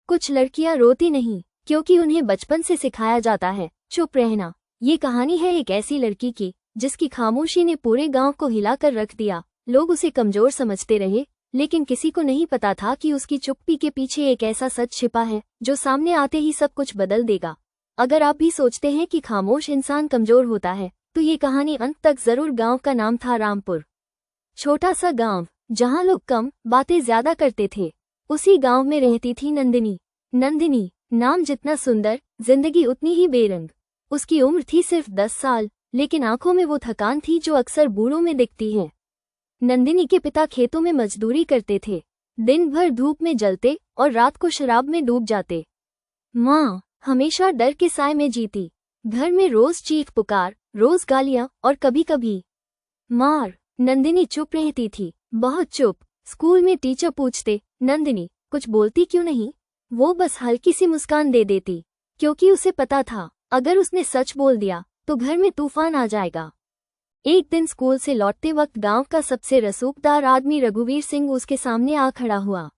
कुछ लड़कियां रोती नहीं क्योंकि उन्हें बचपन से सिखाया जाता है चुप रहना। ये कहानी है एक ऐसी लड़की की जिसकी खामोशी ने पूरे गांव को हिलाकर रख दिया। लोग उसे कमजोर समझते रहे, लेकिन किसी को नहीं पता था कि उसकी चुप्पी के पीछे एक ऐसा सच छिपा है जो सामने आते ही सब कुछ बदल देगा। अगर आप भी सोचते हैं कि खामोश इंसान कमजोर होता है, तो ये कहानी अंत तक जरूर। गांव का नाम था रामपुर। छोटा सा गांव जहां लोग कम बातें ज्यादा करते थे। उसी गांव में रहती थी नंदिनी। नंदिनी नाम जितना सुंदर, जिंदगी उतनी ही बेरंग। उसकी उम्र थी सिर्फ 10 साल, लेकिन आंखों में वो थकान थी जो अक्सर बूढ़ों में दिखती है। नंदिनी के पिता खेतों में मजदूरी करते थे, दिन भर धूप में जलते और रात को शराब में डूब जाते। माँ हमेशा डर के साए में जीती। घर में रोज चीख पुकार, रोज गालियां और कभी कभी मार। नंदिनी चुप रहती थी, बहुत चुप। स्कूल में टीचर पूछते, नंदिनी कुछ बोलती क्यों नहीं? वो बस हल्की सी मुस्कान दे देती, क्योंकि उसे पता था अगर उसने सच बोल दिया तो घर में तूफान आ जाएगा। एक दिन स्कूल से लौटते वक्त गांव का सबसे रसूखदार आदमी रघुवीर सिंह उसके सामने आ खड़ा हुआ।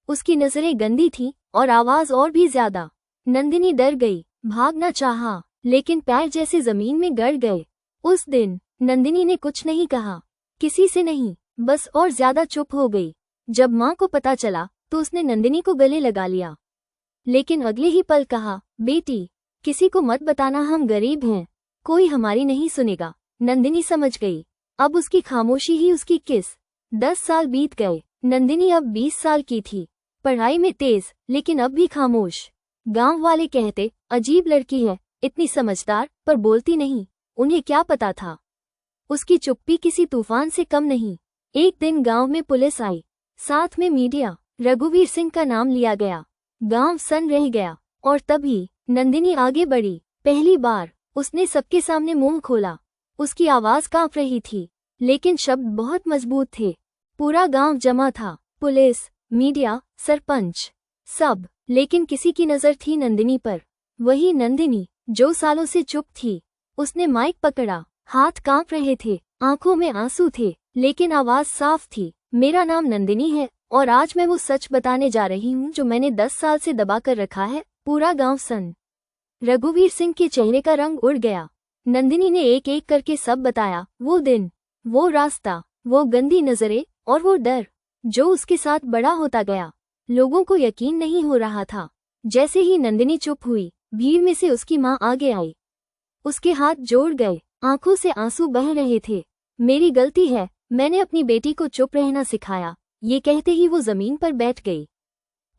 उसकी नजरें गंदी थीं और आवाज और भी ज्यादा। नंदिनी डर गई, भागना चाहा, लेकिन पैर जैसे जमीन में गड़ गए। उस दिन नंदिनी ने कुछ नहीं कहा, किसी से नहीं, बस और ज्यादा चुप हो गई। जब माँ को पता चला तो उसने नंदिनी को गले लगा लिया, लेकिन अगले ही पल कहा, बेटी किसी को मत बताना, हम गरीब हैं, कोई हमारी नहीं सुनेगा। नंदिनी समझ गई, अब उसकी खामोशी ही उसकी किस। 10 साल बीत गए। नंदिनी अब 20 साल की थी, पढ़ाई में तेज, लेकिन अब भी खामोश। गांव वाले कहते, अजीब लड़की है, इतनी समझदार पर बोलती नहीं। उन्हें क्या पता था, उसकी चुप्पी किसी तूफान से कम नहीं। एक दिन गांव में पुलिस आई, साथ में मीडिया। रघुवीर सिंह का नाम लिया गया, गांव सन रह गया। और तभी नंदिनी आगे बढ़ी। पहली बार उसने सबके सामने मुंह खोला। उसकी आवाज कांप रही थी, लेकिन शब्द बहुत मजबूत थे। पूरा गांव जमा था, पुलिस, मीडिया, सरपंच, सब। लेकिन किसी की नजर थी नंदिनी पर, वही नंदिनी जो सालों से चुप थी। उसने माइक पकड़ा, हाथ कांप रहे थे, आंखों में आंसू थे, लेकिन आवाज साफ थी। मेरा नाम नंदिनी है और आज मैं वो सच बताने जा रही हूँ जो मैंने 10 साल से दबा कर रखा है। पूरा गांव सन। रघुवीर सिंह के चेहरे का रंग उड़ गया। नंदिनी ने एक एक करके सब बताया, वो दिन, वो रास्ता, वो गंदी नजरें और वो डर जो उसके साथ बड़ा होता गया। लोगों को यकीन नहीं हो रहा था। जैसे ही नंदिनी चुप हुई, भीड़ में से उसकी माँ आगे आई। उसके हाथ जोड़ गए, आंखों से आंसू बह रहे थे। मेरी गलती है, मैंने अपनी बेटी को चुप रहना सिखाया। ये कहते ही वो जमीन पर बैठ गई।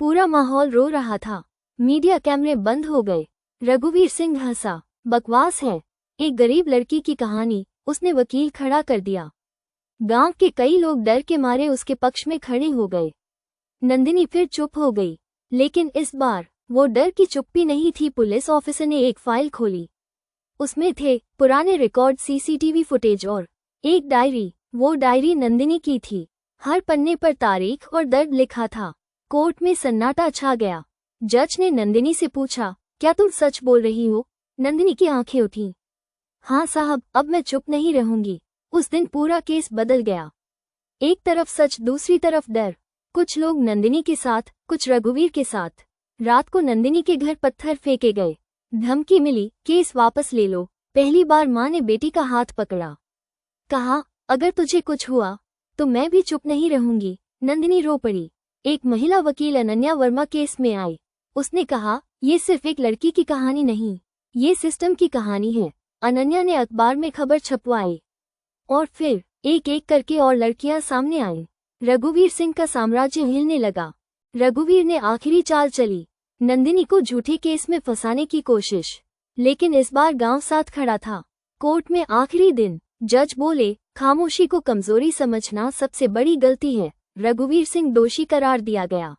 पूरा माहौल रो रहा था। मीडिया कैमरे बंद हो गए। रघुवीर सिंह हंसा, बकवास है, एक गरीब लड़की की कहानी। उसने वकील खड़ा कर दिया। गांव के कई लोग डर के मारे उसके पक्ष में खड़े हो गए। नंदिनी फिर चुप हो गई, लेकिन इस बार वो डर की चुप्पी नहीं थी। पुलिस ऑफिसर ने एक फाइल खोली, उसमें थे पुराने रिकॉर्ड, सीसीटीवी फुटेज और एक डायरी। वो डायरी नंदिनी की थी। हर पन्ने पर तारीख और दर्द लिखा था। कोर्ट में सन्नाटा छा गया। जज ने नंदिनी से पूछा, क्या तुम सच बोल रही हो? नंदिनी की आंखें उठी, हाँ साहब, अब मैं चुप नहीं रहूंगी। उस दिन पूरा केस बदल गया। एक तरफ सच, दूसरी तरफ डर। कुछ लोग नंदिनी के साथ, कुछ रघुवीर के साथ। रात को नंदिनी के घर पत्थर फेंके गए, धमकी मिली, केस वापस ले लो। पहली बार माँ ने बेटी का हाथ पकड़ा, कहा, अगर तुझे कुछ हुआ तो मैं भी चुप नहीं रहूंगी। नंदिनी रो पड़ी। एक महिला वकील अनन्या वर्मा केस में आई। उसने कहा, ये सिर्फ एक लड़की की कहानी नहीं, ये सिस्टम की कहानी है। अनन्या ने अखबार में खबर छपवाई और फिर एक एक करके और लड़कियां सामने आईं। रघुवीर सिंह का साम्राज्य हिलने लगा। रघुवीर ने आखिरी चाल चली, नंदिनी को झूठे केस में फंसाने की कोशिश। लेकिन इस बार गांव साथ खड़ा था। कोर्ट में आखिरी दिन, जज बोले, खामोशी को कमजोरी समझना सबसे बड़ी गलती है। रघुवीर सिंह दोषी करार दिया गया।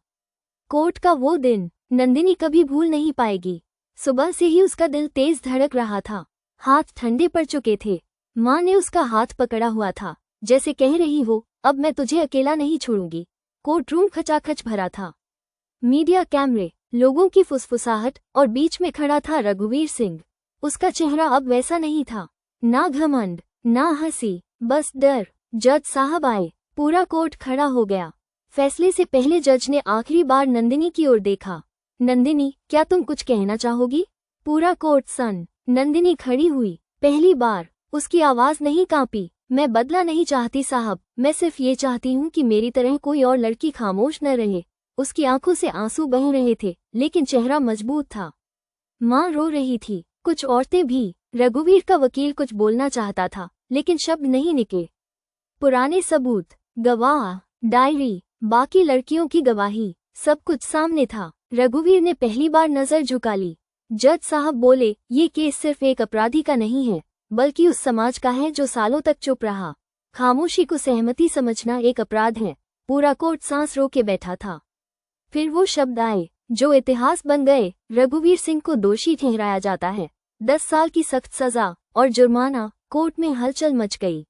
कोर्ट का वो दिन नंदिनी कभी भूल नहीं पाएगी। सुबह से ही उसका दिल तेज धड़क रहा था, हाथ ठंडे पड़ चुके थे। माँ ने उसका हाथ पकड़ा हुआ था, जैसे कह रही हो, अब मैं तुझे अकेला नहीं छोड़ूंगी। कोर्ट रूम खचाखच भरा था। मीडिया, कैमरे, लोगों की फुसफुसाहट, और बीच में खड़ा था रघुवीर सिंह। उसका चेहरा अब वैसा नहीं था, ना घमंड, ना हंसी, बस डर। जज साहब आए, पूरा कोर्ट खड़ा हो गया। फैसले से पहले जज ने आखिरी बार नंदिनी की ओर देखा। नंदिनी, क्या तुम कुछ कहना चाहोगी? पूरा कोर्ट सन। नंदिनी खड़ी हुई। पहली बार उसकी आवाज नहीं कांपी। मैं बदला नहीं चाहती साहब, मैं सिर्फ ये चाहती हूँ कि मेरी तरह कोई और लड़की खामोश न रहे। उसकी आंखों से आंसू बह रहे थे, लेकिन चेहरा मजबूत था। माँ रो रही थी, कुछ औरतें भी। रघुवीर का वकील कुछ बोलना चाहता था, लेकिन शब्द नहीं निकले। पुराने सबूत, गवाह, डायरी, बाकी लड़कियों की गवाही, सब कुछ सामने था। रघुवीर ने पहली बार नजर झुका ली। जज साहब बोले, ये केस सिर्फ एक अपराधी का नहीं है, बल्कि उस समाज का है जो सालों तक चुप रहा। खामोशी को सहमति समझना एक अपराध है। पूरा कोर्ट सांस रोके बैठा था। फिर वो शब्द आए जो इतिहास बन गए। रघुवीर सिंह को दोषी ठहराया जाता है। 10 साल की सख्त सजा और जुर्माना। कोर्ट में हलचल मच गई।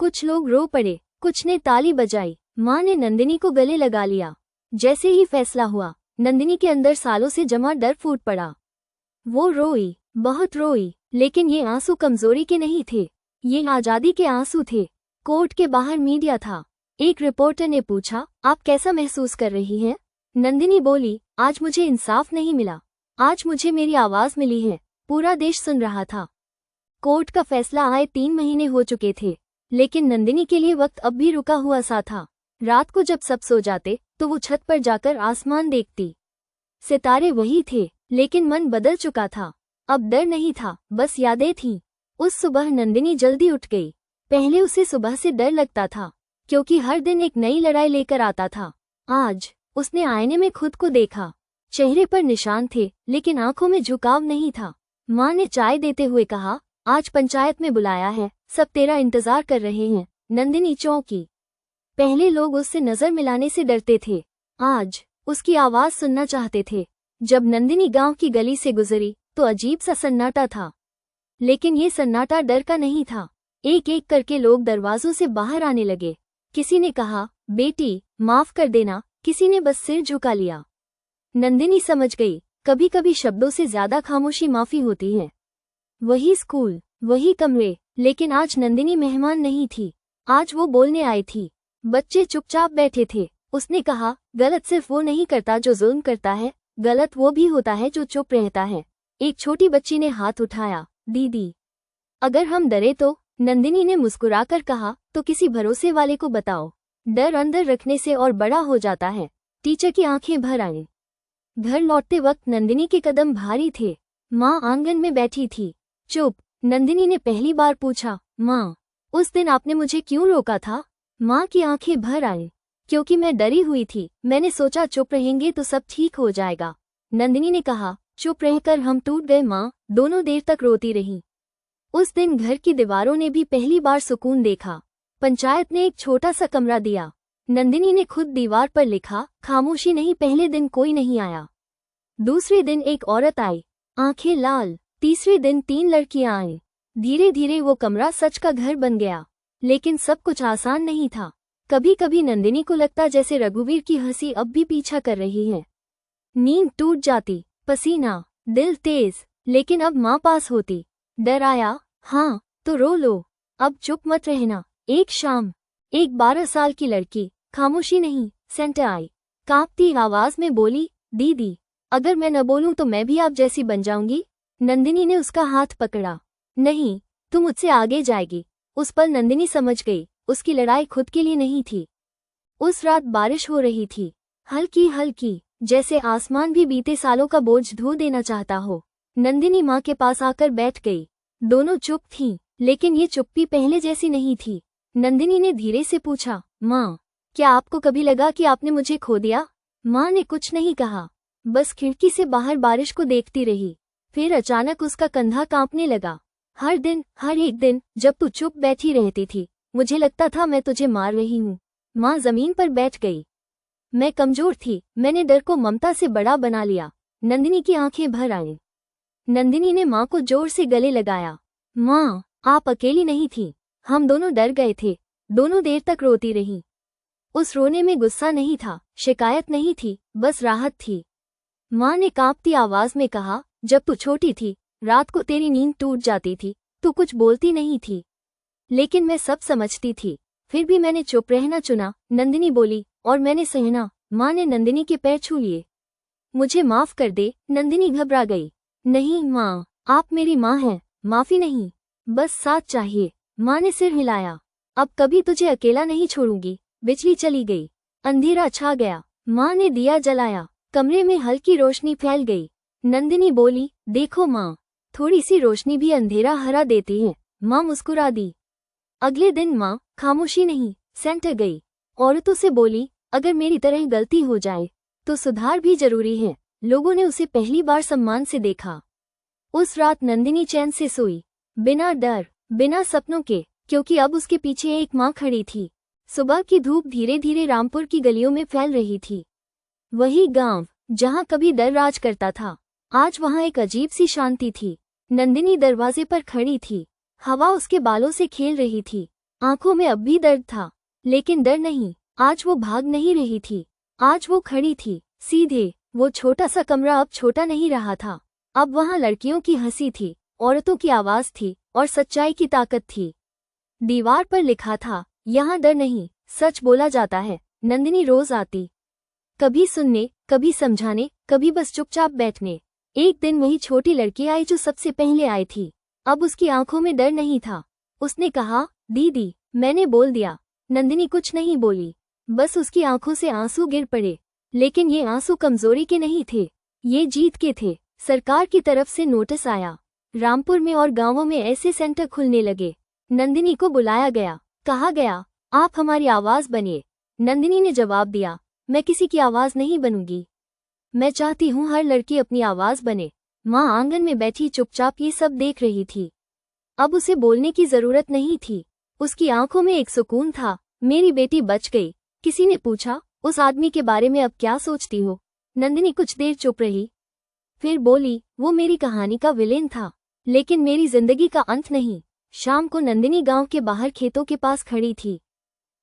कुछ लोग रो पड़े, कुछ ने ताली बजाई। माँ ने नंदिनी को गले लगा लिया। जैसे ही फैसला हुआ, नंदिनी के अंदर सालों से जमा डर फूट पड़ा। वो रोई, बहुत रोई, लेकिन ये आंसू कमजोरी के नहीं थे, ये आजादी के आंसू थे। कोर्ट के बाहर मीडिया था। एक रिपोर्टर ने पूछा, आप कैसा महसूस कर रही हैं? नंदिनी बोली, आज मुझे इंसाफ नहीं मिला, आज मुझे मेरी आवाज मिली है। पूरा देश सुन रहा था। कोर्ट का फैसला आए 3 महीने हो चुके थे, लेकिन नंदिनी के लिए वक्त अब भी रुका हुआ सा था। रात को जब सब सो जाते तो वो छत पर जाकर आसमान देखती। सितारे वही थे, लेकिन मन बदल चुका था। अब डर नहीं था, बस यादें थीं। उस सुबह नंदिनी जल्दी उठ गई। पहले उसे सुबह से डर लगता था, क्योंकि हर दिन एक नई लड़ाई लेकर आता था। आज उसने आईने में खुद को देखा। चेहरे पर निशान थे, लेकिन आंखों में झुकाव नहीं था। माँ ने चाय देते हुए कहा, आज पंचायत में बुलाया है, सब तेरा इंतजार कर रहे हैं। नंदिनी चौंकी। पहले लोग उससे नजर मिलाने से डरते थे, आज उसकी आवाज सुनना चाहते थे। जब नंदिनी गांव की गली से गुजरी तो अजीब सा सन्नाटा था, लेकिन ये सन्नाटा डर का नहीं था। एक एक करके लोग दरवाजों से बाहर आने लगे। किसी ने कहा, बेटी माफ कर देना, किसी ने बस सिर झुका लिया। नंदिनी समझ गई, कभी कभी शब्दों से ज्यादा खामोशी माफी होती है। वही स्कूल, वही कमरे, लेकिन आज नंदिनी मेहमान नहीं थी, आज वो बोलने आई थी। बच्चे चुपचाप बैठे थे। उसने कहा, गलत सिर्फ वो नहीं करता जो जुल्म करता है, गलत वो भी होता है जो चुप रहता है। एक छोटी बच्ची ने हाथ उठाया, दीदी अगर हम डरे तो? नंदिनी ने मुस्कुराकर कहा, तो किसी भरोसे वाले को बताओ। डर अंदर रखने से और बड़ा हो जाता है। टीचर की आंखें भर आईं। घर लौटते वक्त नंदिनी के कदम भारी थे। माँ आंगन में बैठी थी, चुप। नंदिनी ने पहली बार पूछा, माँ उस दिन आपने मुझे क्यों रोका था? माँ की आंखें भर आईं। क्योंकि मैं डरी हुई थी, मैंने सोचा चुप रहेंगे तो सब ठीक हो जाएगा। नंदिनी ने कहा, चुप रहकर हम टूट गए माँ। दोनों देर तक रोती रही। उस दिन घर की दीवारों ने भी पहली बार सुकून देखा। पंचायत ने एक छोटा सा कमरा दिया। नंदिनी ने खुद दीवार पर लिखा, खामोशी नहीं। पहले दिन कोई नहीं आया। दूसरे दिन एक औरत आई, आंखें लाल। तीसरे दिन 3 लड़कियां आईं। धीरे धीरे वो कमरा सच का घर बन गया। लेकिन सब कुछ आसान नहीं था। कभी कभी नंदिनी को लगता जैसे रघुवीर की हंसी अब भी पीछा कर रही है। नींद टूट जाती, पसीना, दिल तेज। लेकिन अब माँ पास होती। डर आया, हाँ तो रो लो, अब चुप मत रहना। एक शाम एक 12 साल की लड़की, खामोशी नहीं, सेंटर आई। कांपती आवाज में बोली, दीदी अगर मैं न बोलूं तो मैं भी आप जैसी बन जाऊंगी। नंदिनी ने उसका हाथ पकड़ा, नहीं तू मुझसे आगे जाएगी। उस पल नंदिनी समझ गई, उसकी लड़ाई खुद के लिए नहीं थी। उस रात बारिश हो रही थी, हल्की हल्की, जैसे आसमान भी बीते सालों का बोझ धो देना चाहता हो। नंदिनी माँ के पास आकर बैठ गई। दोनों चुप थीं, लेकिन ये चुप्पी पहले जैसी नहीं थी। नंदिनी ने धीरे से पूछा, माँ क्या आपको कभी लगा कि आपने मुझे खो दिया? माँ ने कुछ नहीं कहा, बस खिड़की से बाहर बारिश को देखती रही। फिर अचानक उसका कंधा कांपने लगा। हर दिन, हर एक दिन जब तू चुप बैठी रहती थी, मुझे लगता था मैं तुझे मार रही हूँ। माँ जमीन पर बैठ गई। मैं कमजोर थी, मैंने डर को ममता से बड़ा बना लिया। नंदिनी की आंखें भर आईं। नंदिनी ने माँ को जोर से गले लगाया। माँ आप अकेली नहीं थी, हम दोनों डर गए थे। दोनों देर तक रोती रही। उस रोने में गुस्सा नहीं था, शिकायत नहीं थी, बस राहत थी। माँ ने कांपती आवाज में कहा, जब तू छोटी थी, रात को तेरी नींद टूट जाती थी, तू कुछ बोलती नहीं थी, लेकिन मैं सब समझती थी। फिर भी मैंने चुप रहना चुना। नंदिनी बोली, और मैंने सहना। माँ ने नंदिनी के पैर छू लिए। मुझे माफ कर दे। नंदिनी घबरा गई। नहीं माँ, आप मेरी माँ हैं, माफी नहीं, बस साथ चाहिए। माँ ने सिर हिलाया। अब कभी तुझे अकेला नहीं छोड़ूंगी। बिजली चली गई, अंधेरा छा गया। माँ ने दिया जलाया, कमरे में हल्की रोशनी फैल गई। नंदिनी बोली, देखो माँ, थोड़ी सी रोशनी भी अंधेरा हरा देती है। माँ मुस्कुरा दी। अगले दिन माँ खामोशी नहीं, सेंटर गई। औरतों से बोली, अगर मेरी तरह गलती हो जाए तो सुधार भी जरूरी है। लोगों ने उसे पहली बार सम्मान से देखा। उस रात नंदिनी चैन से सोई, बिना डर, बिना सपनों के, क्योंकि अब उसके पीछे एक माँ खड़ी थी। सुबह की धूप धीरे धीरे रामपुर की गलियों में फैल रही थी। वही गांव जहां कभी डर राज करता था, आज वहां एक अजीब सी शांति थी। नंदिनी दरवाजे पर खड़ी थी, हवा उसके बालों से खेल रही थी। आंखों में अब भी दर्द था, लेकिन डर नहीं। आज वो भाग नहीं रही थी, आज वो खड़ी थी, सीधे। वो छोटा सा कमरा अब छोटा नहीं रहा था। अब वहां लड़कियों की हंसी थी, औरतों की आवाज थी और सच्चाई की ताकत थी। दीवार पर लिखा था, यहाँ डर नहीं, सच बोला जाता है। नंदिनी रोज आती, कभी सुनने, कभी समझाने, कभी बस चुपचाप बैठने। एक दिन वही छोटी लड़की आई जो सबसे पहले आई थी। अब उसकी आंखों में डर नहीं था। उसने कहा, दीदी, मैंने बोल दिया। नंदिनी कुछ नहीं बोली, बस उसकी आंखों से आंसू गिर पड़े। लेकिन ये आंसू कमजोरी के नहीं थे, ये जीत के थे। सरकार की तरफ से नोटिस आया। रामपुर में और गांवों में ऐसे सेंटर खुलने लगे। नंदिनी को बुलाया गया, कहा गया, आप हमारी आवाज बनिए। नंदिनी ने जवाब दिया, मैं किसी की आवाज नहीं बनूंगी। मैं चाहती हूँ हर लड़की अपनी आवाज बने। माँ आंगन में बैठी चुपचाप ये सब देख रही थी। अब उसे बोलने की जरूरत नहीं थी। उसकी आंखों में एक सुकून था। मेरी बेटी बच गई। किसी ने पूछा, उस आदमी के बारे में अब क्या सोचती हो? नंदिनी कुछ देर चुप रही, फिर बोली, वो मेरी कहानी का विलेन था, लेकिन मेरी जिंदगी का अंत नहीं। शाम को नंदिनी गांव के बाहर खेतों के पास खड़ी थी।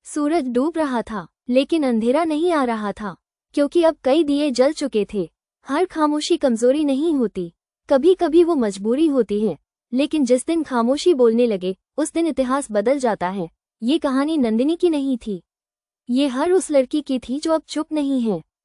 सूरज डूब रहा था, लेकिन अंधेरा नहीं आ रहा था, क्योंकि अब कई दिए जल चुके थे। हर खामोशी कमजोरी नहीं होती, कभी कभी वो मजबूरी होती है। लेकिन जिस दिन खामोशी बोलने लगे, उस दिन इतिहास बदल जाता है। ये कहानी नंदिनी की नहीं थी, ये हर उस लड़की की थी जो अब चुप नहीं है।